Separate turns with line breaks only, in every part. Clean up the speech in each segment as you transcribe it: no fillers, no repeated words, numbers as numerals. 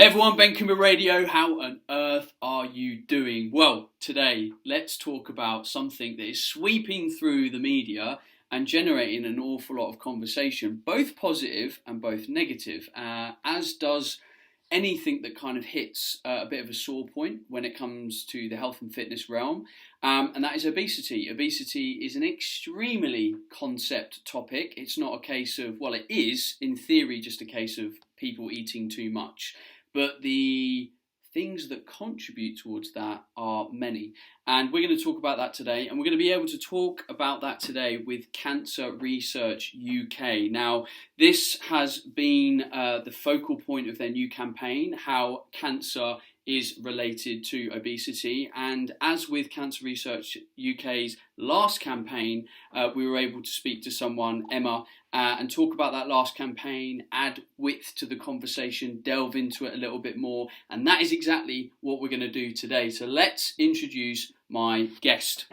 Hey everyone, Ben Coomber Radio. How on earth are you doing? Well, today let's talk about something that is sweeping through the media and generating an awful lot of conversation, both positive and both negative, as does anything that kind of hits a bit of a sore point when it comes to the health and fitness realm, and that is obesity. Obesity is an extremely concept topic. It's not a case of, well, it is, in theory, just a case of people eating too much. But the things that contribute towards that are many. And we're going to talk about that today. And we're going to be able to talk about that today with Cancer Research UK. Now, this has been the focal point of their new campaign, how cancer is related to obesity. And as with Cancer Research UK's last campaign, we were able to speak to someone, Emma, and talk about that last campaign, add width to the conversation, delve into it a little bit more. And that is exactly what we're going to do today. So let's introduce my guest.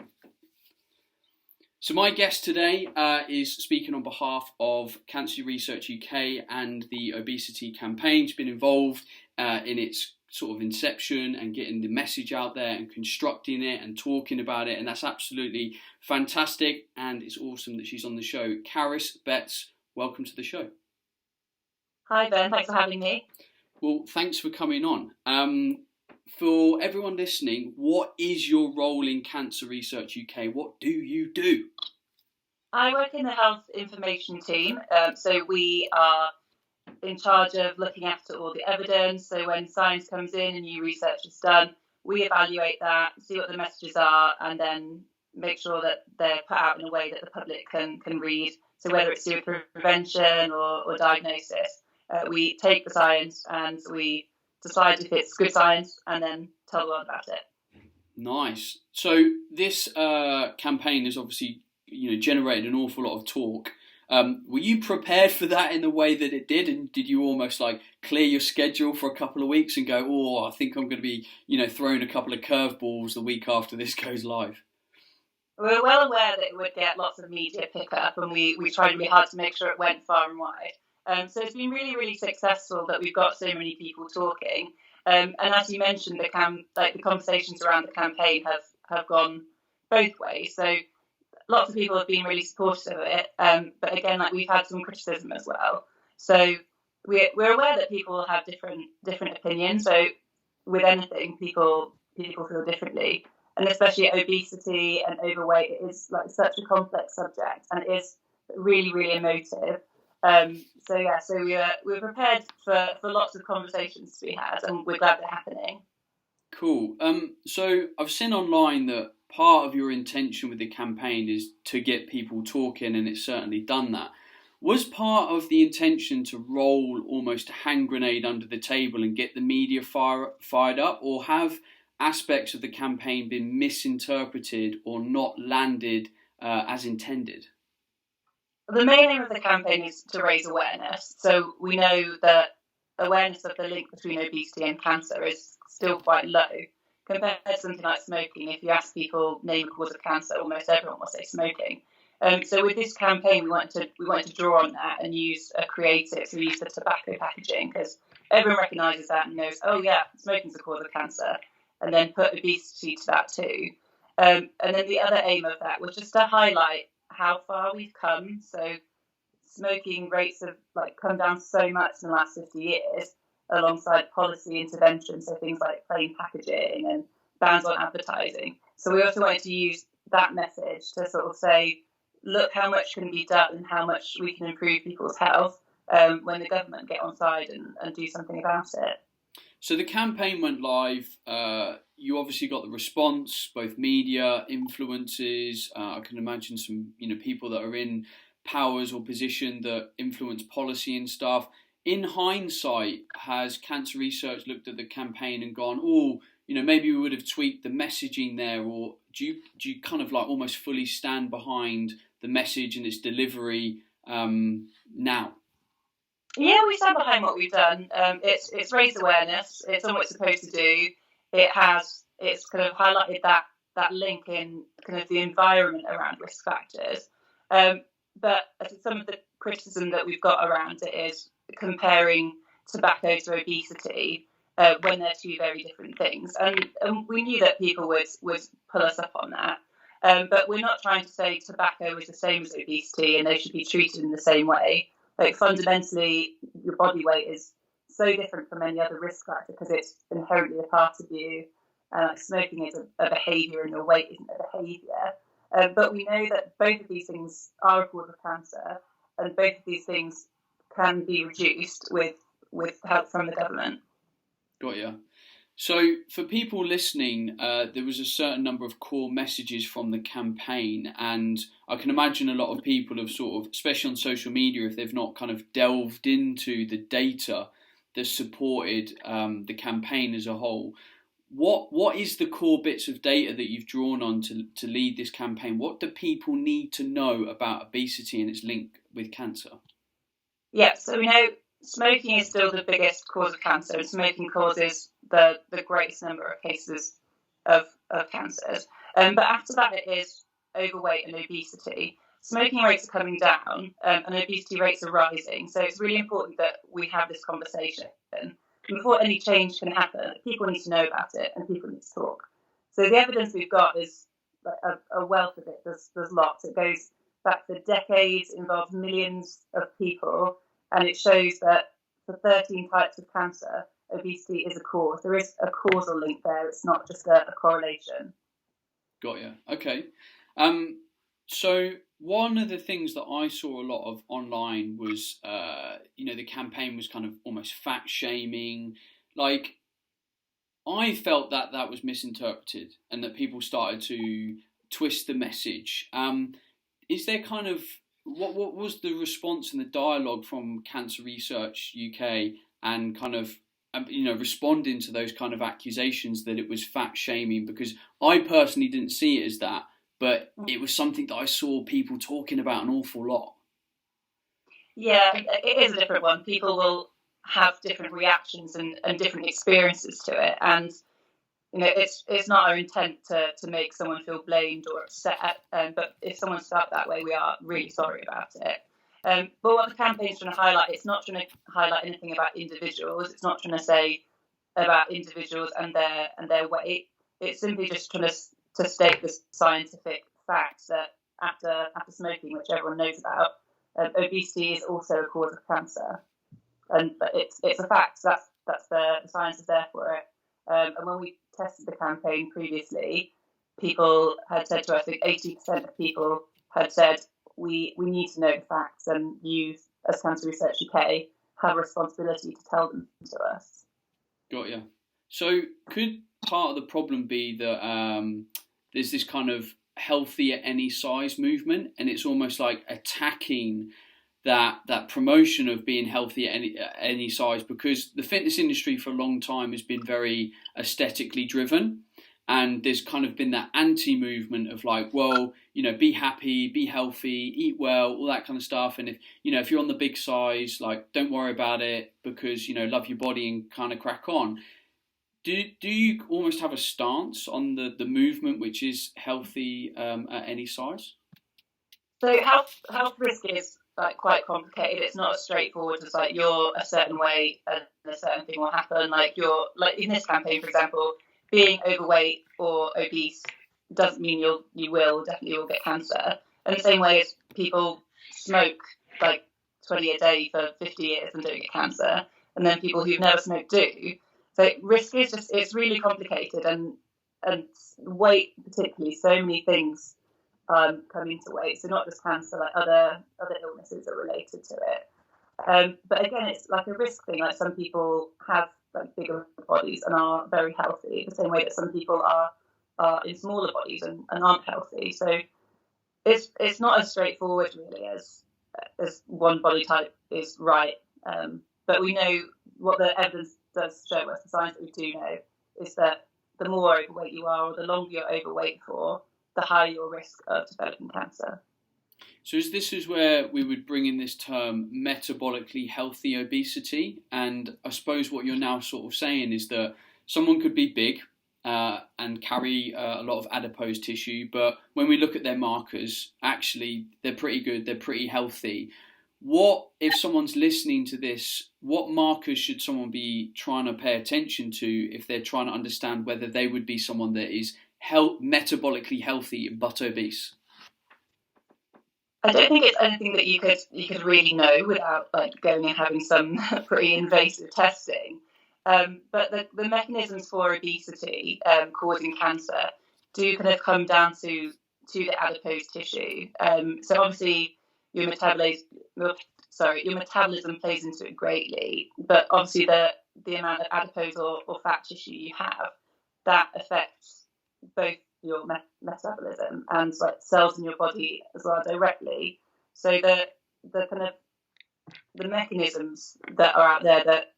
So my guest today is speaking on behalf of Cancer Research UK and the obesity campaign. She's been involved in its sort of inception and getting the message out there and constructing it and talking about it, and that's absolutely fantastic, and it's awesome that she's on the show. Karis Betts, welcome to the show.
Hi Ben, thanks for having me.
Well, thanks for coming on. For everyone listening, what is your role in Cancer Research UK? What do you do?
I work in the health information team, so we are in charge of looking after all the evidence. So when science comes in and new research is done, we evaluate that, see what the messages are, and then make sure that they're put out in a way that the public can read. So whether it's through prevention or diagnosis, we take the science and we decide if it's good science and then tell the world about it.
Nice. So this campaign has obviously generated an awful lot of talk. Were you prepared for that in the way that it did? And did you almost like clear your schedule for a couple of weeks and go, oh, I think I'm going to be, throwing a couple of curveballs the week after this goes live?
We were well aware that it would get lots of media pickup, and we tried really hard to make sure it went far and wide. So it's been really, really successful that we've got so many people talking. And as you mentioned, the conversations around the campaign have gone both ways. So lots of people have been really supportive of it, but again, we've had some criticism as well. So we're aware that people have different opinions. So with anything, people feel differently, and especially obesity and overweight, it is such a complex subject, and it is really, really emotive. So we're prepared for lots of conversations to be had, and we're glad they're happening.
Cool. So I've seen online that part of your intention with the campaign is to get people talking, and it's certainly done that. Was part of the intention to roll almost a hand grenade under the table and get the media fired up, or have aspects of the campaign been misinterpreted or not landed as intended?
The main aim of the campaign is to raise awareness. So we know that awareness of the link between obesity and cancer is still quite low. Compared to something like smoking, if you ask people name a cause of cancer, almost everyone will say smoking. So with this campaign, we wanted to draw on that and use a creative. So we used the tobacco packaging because everyone recognises that and knows, oh yeah, smoking's the cause of cancer, and then put obesity to that too. And then the other aim of that was just to highlight how far we've come. So smoking rates have come down so much in the last 50 years. Alongside policy intervention, so things like plain packaging and bans on advertising. So we also wanted to use that message to sort of say, look how much can be done and how much we can improve people's health when the government get on side and do something about it.
So the campaign went live. You obviously got the response, both media, influencers. I can imagine some people that are in powers or position that influence policy and stuff. In hindsight, has Cancer Research looked at the campaign and gone, oh, maybe we would have tweaked the messaging there, or do you kind of almost fully stand behind the message and its delivery now?
Yeah, we stand behind what we've done. It's raised awareness. It's done what it's supposed to do. It's kind of highlighted that link in kind of the environment around risk factors. But I think some of the criticism that we've got around it is comparing tobacco to obesity. when they're two very different things. And we knew that people would pull us up on that. But we're not trying to say tobacco is the same as obesity and they should be treated in the same way. Like fundamentally, your body weight is so different from any other risk factor because it's inherently a part of you. Smoking is a behaviour and your weight isn't a behaviour. But we know that both of these things are a cause of cancer, and both of these things can be reduced with help from the government.
Got you. So for people listening, there was a certain number of core messages from the campaign, and I can imagine a lot of people have sort of, especially on social media, if they've not kind of delved into the data that supported the campaign as a whole. What is the core bits of data that you've drawn on to lead this campaign? What do people need to know about obesity and its link with cancer?
Yeah, so we know smoking is still the biggest cause of cancer, and smoking causes the greatest number of cases of cancers. But after that, it is overweight and obesity. Smoking rates are coming down, and obesity rates are rising. So it's really important that we have this conversation. Before any change can happen, people need to know about it and people need to talk. So the evidence we've got is a wealth of it. There's lots. It goes back for decades, involves millions of people, and it shows that for 13 types of cancer, obesity is a cause. There is a causal link there. It's not just a correlation.
Got you. Okay. So one of the things that I saw a lot of online was, the campaign was kind of almost fat shaming. Like, I felt that was misinterpreted and that people started to twist the message. Is there kind of, what was the response and the dialogue from Cancer Research UK and kind of, responding to those kind of accusations that it was fat shaming? Because I personally didn't see it as that, but it was something that I saw people talking about an awful lot.
Yeah, it is a different one. People will have different reactions and different experiences to it. And, it's not our intent to make someone feel blamed or upset. But if someone's felt that way, we are really sorry about it. But what the campaign's trying to highlight, it's not trying to highlight anything about individuals. It's not trying to say about individuals and their weight. It's simply just trying to state the scientific facts that after smoking, which everyone knows about, obesity is also a cause of cancer, and it's a fact. That's the science is there for it. And when we tested the campaign previously, people had said to us, I think 80% of people had said we need to know the facts, and you, as Cancer Research UK, have a responsibility to tell them to us.
Got you. So could part of the problem be that there's this kind of healthy at any size movement, and it's almost like attacking that promotion of being healthy at any size, because the fitness industry for a long time has been very aesthetically driven, and there's kind of been that anti-movement of like, well, be happy, be healthy, eat well, all that kind of stuff. And if you're on the big size, like, don't worry about it because, love your body and kind of crack on. Do you almost have a stance on the movement which is healthy at any size?
So health risk is like quite complicated. It's not as straightforward as like you're a certain way and a certain thing will happen. Like you're like in this campaign, for example, being overweight or obese doesn't mean you will definitely get cancer. And the same way as people smoke like 20 a day for 50 years and don't get cancer, and then people who've never smoked do. So risk is it's really complicated, and weight particularly, so many things come into weight. So not just cancer, like other illnesses are related to it. But again, it's like a risk thing. Like some people have like bigger bodies and are very healthy, the same way that some people are in smaller bodies and aren't healthy. So it's not as straightforward really as one body type is right. But we know what the evidence does show us, the science that we do know, is that the more overweight you are, or the longer you're overweight for, the higher your risk of developing cancer.
So this is where we would bring in this term metabolically healthy obesity. And I suppose what you're now sort of saying is that someone could be big and carry a lot of adipose tissue, but when we look at their markers, actually they're pretty good, they're pretty healthy. what if someone's listening to this? What markers should someone be trying to pay attention to if they're trying to understand whether they would be someone that is metabolically healthy but obese?
I don't think it's anything that you could really know without like going and having some pretty invasive testing. But the mechanisms for obesity causing cancer do kind of come down to the adipose tissue. So obviously your metabolism plays into it greatly, but obviously the amount of adipose or fat tissue you have, that affects both your metabolism and like cells in your body as well directly. So the kind of the mechanisms that are out there that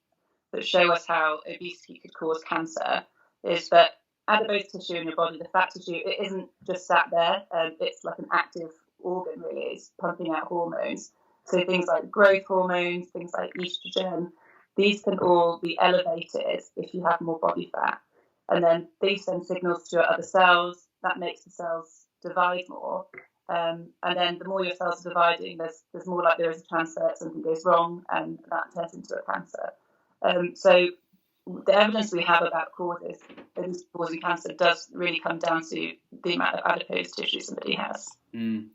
show us how obesity could cause cancer is that adipose tissue in your body, the fat tissue, it isn't just sat there. It's like an active organ, really. It's pumping out hormones. So things like growth hormones, things like estrogen, these can all be elevated if you have more body fat. And then these send signals to your other cells. That makes the cells divide more. And then the more your cells are dividing, there's more like there is a chance that something goes wrong and that turns into a cancer. So the evidence we have about causes causing cancer does really come down to the amount of adipose tissue somebody has.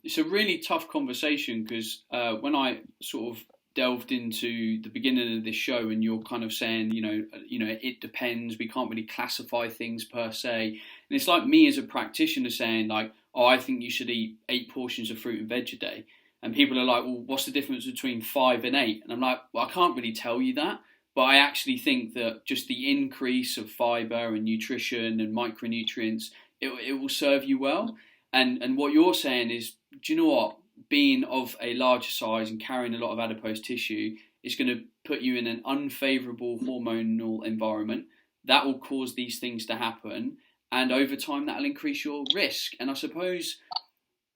It's a really tough conversation because when I sort of delved into the beginning of this show and you're kind of saying, it depends, we can't really classify things per se. And it's like me as a practitioner saying like, oh, I think you should eat 8 portions of fruit and veg a day. And people are like, well, what's the difference between 5 and 8? And I'm like, well, I can't really tell you that. But I actually think that just the increase of fibre and nutrition and micronutrients, it will serve you well. And what you're saying is, do you know what? Being of a larger size and carrying a lot of adipose tissue is going to put you in an unfavourable hormonal environment. That will cause these things to happen. And over time, that will increase your risk. And I suppose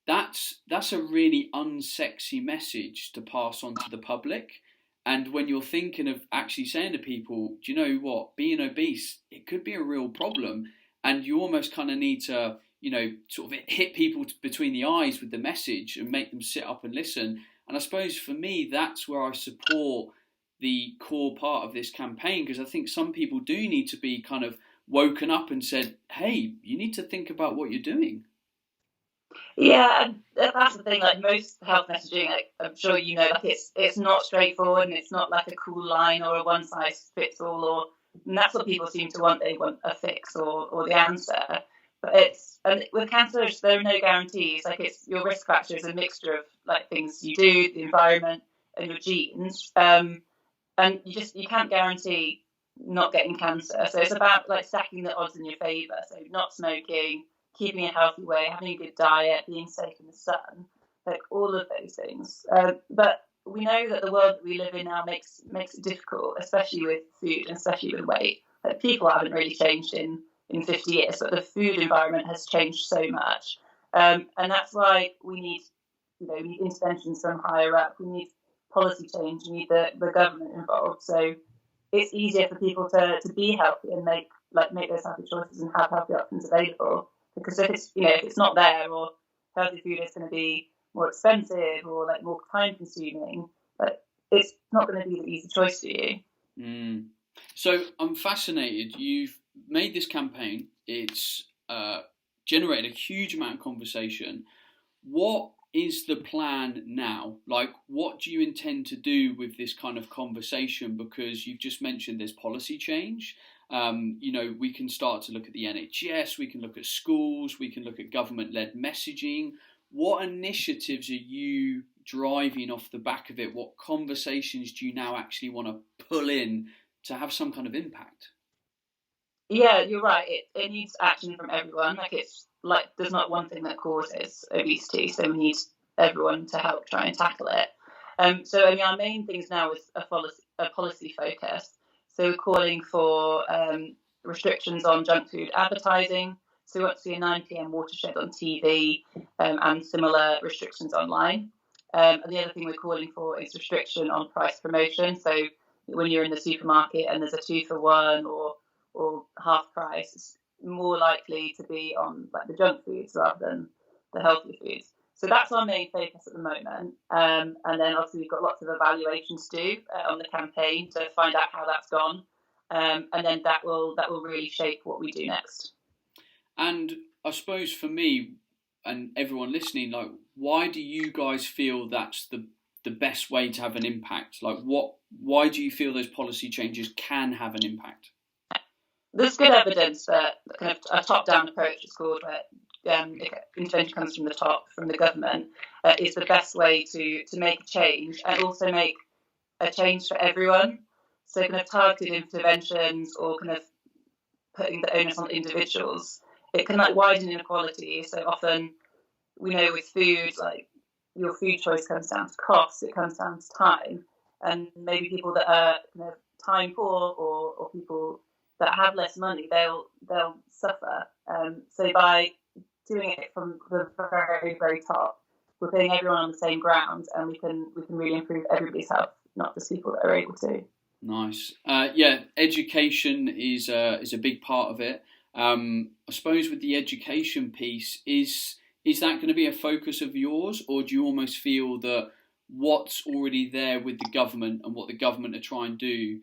that's a really unsexy message to pass on to the public. And when you're thinking of actually saying to people, do you know what, being obese, it could be a real problem. And you almost kind of need to, sort of hit people between the eyes with the message and make them sit up and listen. And I suppose for me, that's where I support the core part of this campaign, because I think some people do need to be kind of woken up and said, hey, you need to think about what you're doing.
Yeah, and that's the thing. Like most health messaging, like I'm sure you know, like it's not straightforward and it's not like a cool line or a one size fits all. And that's what people seem to want. They want a fix or the answer. But and with cancer, there are no guarantees. Like your risk factor is a mixture of like things you do, the environment, and your genes. And you can't guarantee not getting cancer. So it's about like stacking the odds in your favour. So not smoking, keeping a healthy weight, having a good diet, being safe in the sun, like all of those things. But we know that the world that we live in now makes it difficult, especially with food and especially with weight. Like people haven't really changed in 50 years, but the food environment has changed so much. And that's why we need interventions from higher up. We need policy change. We need the government involved. So it's easier for people to be healthy and make those healthy choices and have healthy options available. Because if it's not there, or healthy food is going to be more expensive or like more time consuming, but it's not going to be the easy choice for you.
So I'm fascinated. You've made this campaign. It's generated a huge amount of conversation. What is the plan now? Like, what do you intend to do with this kind of conversation? Because you've just mentioned there's policy change. We can start to look at the NHS, we can look at schools, we can look at government-led messaging. What initiatives are you driving off the back of it? What conversations do you now actually want to pull in to have some kind of impact?
Yeah, you're right. It needs action from everyone. It's like there's not one thing that causes obesity, so we need everyone to help try and tackle it. So our main things now is a policy focus. So we're calling for restrictions on junk food advertising. So we want to see a 9 p.m. watershed on TV and similar restrictions online. And the other thing we're calling for is restriction on price promotion. So when you're in the supermarket and there's a 2 for 1 or half price, it's more likely to be on like the junk foods rather than the healthy foods. So that's our main focus at the moment. And then obviously we've got lots of evaluations to do on the campaign to find out how that's gone. And then that will really shape what we do next.
And I suppose for me and everyone listening, like, why do you guys feel that's the best way to have an impact? Like, why do you feel those policy changes can have an impact?
There's good evidence that kind of a top-down approach, is called, where intervention comes from the top, from the government, is the best way to make a change, and also make a change for everyone. So kind of targeted interventions, or kind of putting the onus on individuals, it can like widen inequality. So often we know with food, like your food choice comes down to cost, it comes down to time, and maybe people that are kind of time poor, or people that have less money, they'll suffer. So by doing it from the very, very top, we're putting everyone on the same ground, and we can really improve everybody's health, not just people that are able to.
Nice. Yeah, education is a big part of it. I suppose with the education piece, is that going to be a focus of yours, or do you almost feel that what's already there with the government and what the government are trying to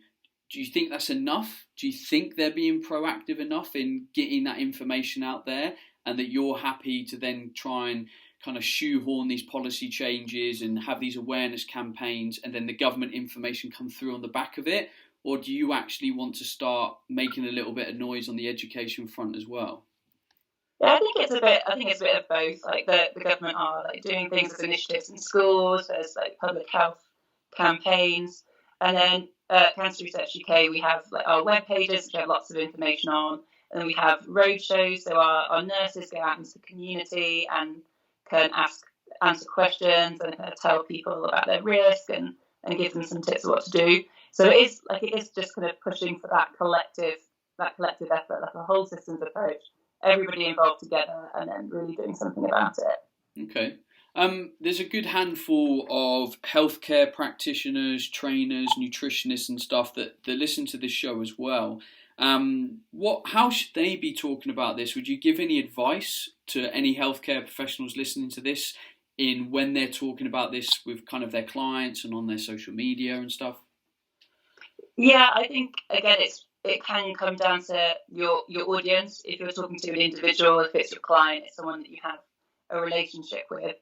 do you think that's enough? Do you think they're being proactive enough in getting that information out there, and that you're happy to then try and kind of shoehorn these policy changes and have these awareness campaigns, and then the government information come through on the back of it? Or do you actually want to start making a little bit of noise on the education front as well?
Yeah, I think it's a bit of both. Like the government are like doing things as initiatives in schools. There's like public health campaigns, and then Cancer Research UK, we have like our web pages, which have lots of information on, and then we have road shows. So our nurses go out into the community and can answer questions, and kind of tell people about their risk, and give them some tips of what to do. So it is just kind of pushing for that collective effort, like a whole systems approach, everybody involved together, and then really doing something about it.
Okay. There's a good handful of healthcare practitioners, trainers, nutritionists and stuff that listen to this show as well. How should they be talking about this? Would you give any advice to any healthcare professionals listening to this in when they're talking about this with kind of their clients and on their social media and stuff?
Yeah, I think again it can come down to your audience. If you're talking to an individual, if it's your client, it's someone that you have a relationship with,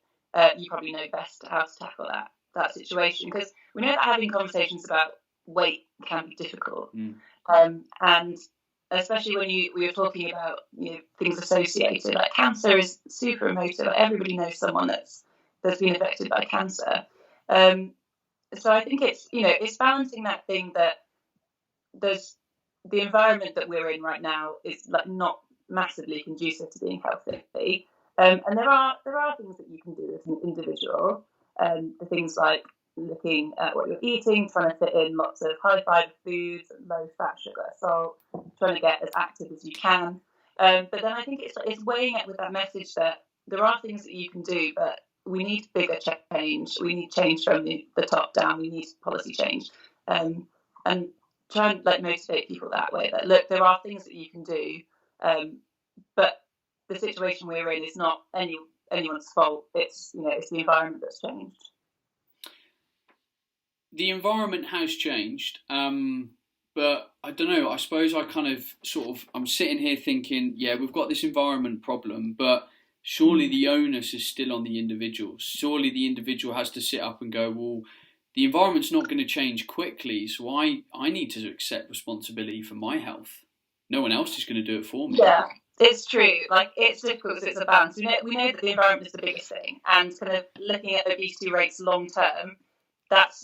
you probably know best how to tackle that situation, because we know that having conversations about weight can be difficult. And especially when you're talking about things associated, like cancer is super emotive. Like everybody knows someone that's been affected by cancer. So I think it's balancing that thing that there's the environment that we're in right now is like not massively conducive to being healthy. And there are things that you can do as an individual. The things like looking at what you're eating, trying to fit in lots of high fiber foods, low fat, sugar, salt, trying to get as active as you can. But then I think it's weighing it with that message that there are things that you can do, but we need bigger change. We need change from the top down. We need policy change, and try and like motivate people that way. That look, there are things that you can do, but the situation we're in is not anyone's fault. It's it's the environment that's changed.
The environment has changed, but I don't know. I suppose I kind of I'm sitting here thinking, yeah, we've got this environment problem, but surely the onus is still on the individual. Surely the individual has to sit up and go, well, the environment's not going to change quickly, so I need to accept responsibility for my health. No one else is going to do it for me.
Yeah, it's true. Like it's difficult because it's a balance. We know that the environment is the biggest thing, and kind of looking at obesity rates long term, that's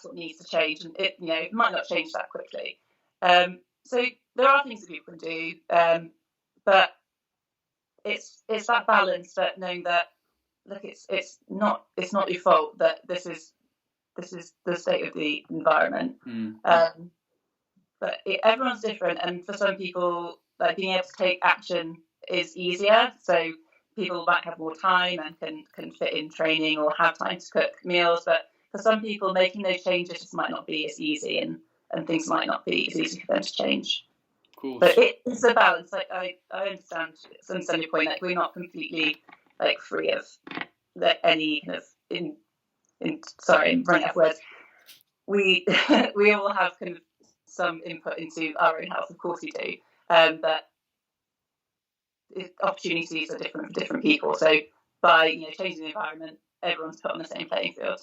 what needs to change, and it might not change that quickly. So there are things that people can do, but it's that balance, that knowing that look, it's not your fault that this is the state of the environment. But everyone's different, and for some people, like being able to take action is easier. So people might have more time and can fit in training or have time to cook meals. But for some people, making those changes just might not be as easy, and things might not be as easy for them to change.
Of course.
But it's a balance. Like I understand your point. Like we're not completely like free of any kind of sorry, I'm running out of words. We we all have kind of some input into our own health, of course we do, but opportunities are different for different people. So by changing the environment, everyone's put on the same playing field.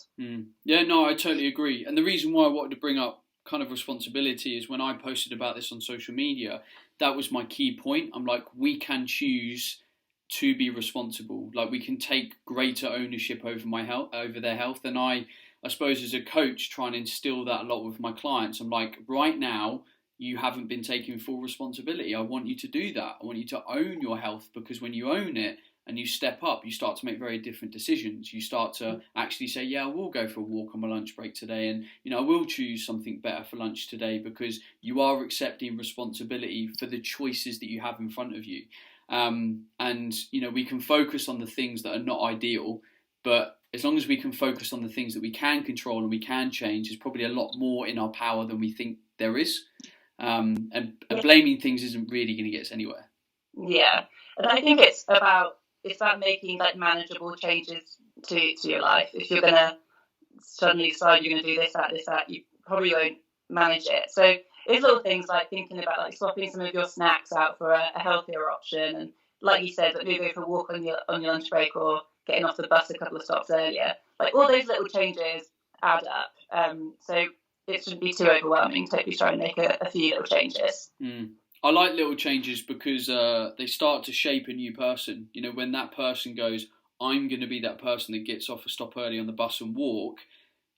Yeah, no, I totally agree. And the reason why I wanted to bring up kind of responsibility is when I posted about this on social media, that was my key point. I'm like, we can choose to be responsible. Like, we can take greater ownership over my health, over their health. And I suppose as a coach, trying to instill that a lot with my clients. I'm like, right now, you haven't been taking full responsibility. I want you to do that. I want you to own your health, because when you own it and you step up, you start to make very different decisions. You start to actually say, yeah, I will go for a walk on my lunch break today, and I will choose something better for lunch today, because you are accepting responsibility for the choices that you have in front of you. And we can focus on the things that are not ideal, but as long as we can focus on the things that we can control and we can change, there's probably a lot more in our power than we think there is. And blaming things isn't really going to get us anywhere.
Yeah, and I think it's about making like manageable changes to your life. If you're going to suddenly decide you're going to do this, that, you probably won't manage it. So it's little things like thinking about like swapping some of your snacks out for a healthier option, and like you said, maybe go for a walk on your lunch break, or getting off the bus a couple of stops earlier. Like all those little changes add up. So it shouldn't be too overwhelming to try and make a few little changes.
I like little changes because they start to shape a new person. When that person goes, I'm going to be that person that gets off a stop early on the bus and walk,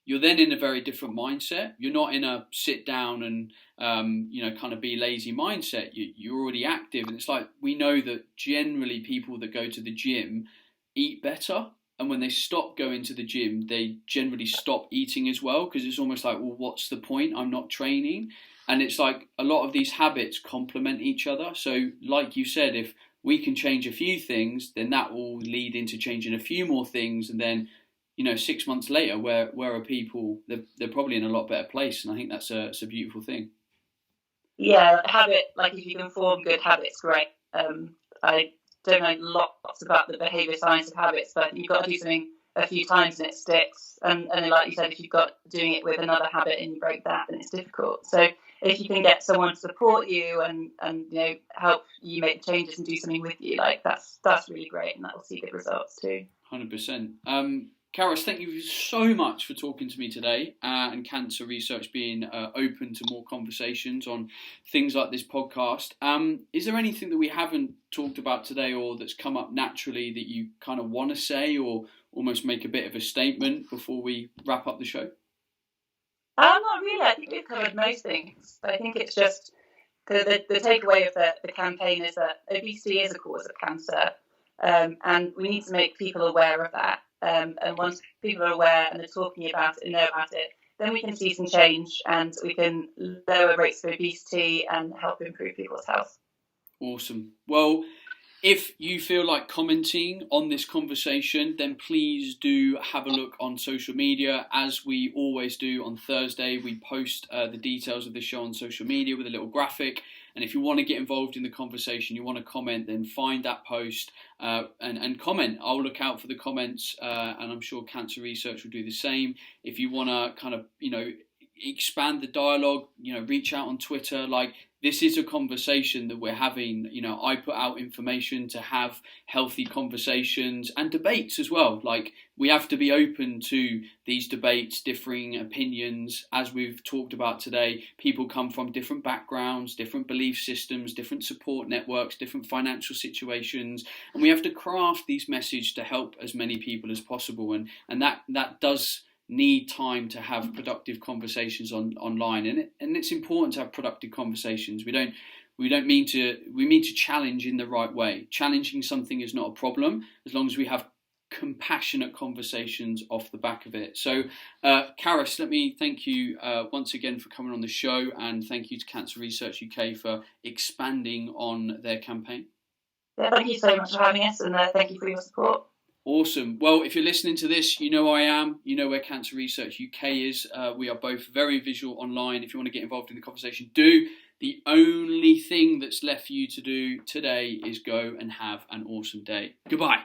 you're then in a very different mindset. You're not in a sit down and, kind of be lazy mindset. You're already active. And it's like, we know that generally people that go to the gym eat better. And when they stop going to the gym, they generally stop eating as well, because it's almost like, well, what's the point? I'm not training. And it's like a lot of these habits complement each other. So like you said, if we can change a few things, then that will lead into changing a few more things. And then, 6 months later, where are people? They're probably in a lot better place. And I think that's a beautiful thing.
Yeah, if you can form good habits, great. I don't know lots about the behaviour science of habits, but you've got to do something a few times and it sticks. And like you said, if you've got doing it with another habit and you break that, then it's difficult. So if you can get someone to support you and help you make the changes and do something with you, like that's really great, and that will see good results too.
100%. Karis, thank you so much for talking to me today, and cancer research being open to more conversations on things like this podcast. Is there anything that we haven't talked about today, or that's come up naturally, that you kind of want to say, or almost make a bit of a statement before we wrap up the show?
Not really. I think we've covered most things. I think it's just the takeaway of the campaign is that obesity is a cause of cancer, and we need to make people aware of that. And once people are aware and they're talking about it and know about it, then we can see some change, and we can lower rates of obesity and help improve people's health.
Awesome. Well, if you feel like commenting on this conversation, then please do have a look on social media. As we always do on Thursday, we post the details of the show on social media with a little graphic. And if you want to get involved in the conversation, you want to comment, then find that post and comment. I'll look out for the comments, and I'm sure Cancer Research will do the same. If you want to kind of, expand the dialogue, reach out on Twitter. Like, this is a conversation that we're having. I put out information to have healthy conversations and debates as well. Like, we have to be open to these debates, differing opinions. As we've talked about today, people come from different backgrounds, different belief systems, different support networks, different financial situations, and we have to craft these messages to help as many people as possible. And that does need time to have productive conversations online, and it's important to have productive conversations. We mean to challenge in the right way. Challenging something is not a problem as long as we have compassionate conversations off the back of it. So Karis, let me thank you once again for coming on the show, and thank you to Cancer Research UK for expanding on their campaign.
Yeah, thank you so much for having us, and thank you for your support.
Awesome. Well, if you're listening to this, you know I am. You know where Cancer Research UK is. We are both very visual online. If you want to get involved in the conversation, do. The only thing that's left for you to do today is go and have an awesome day. Goodbye.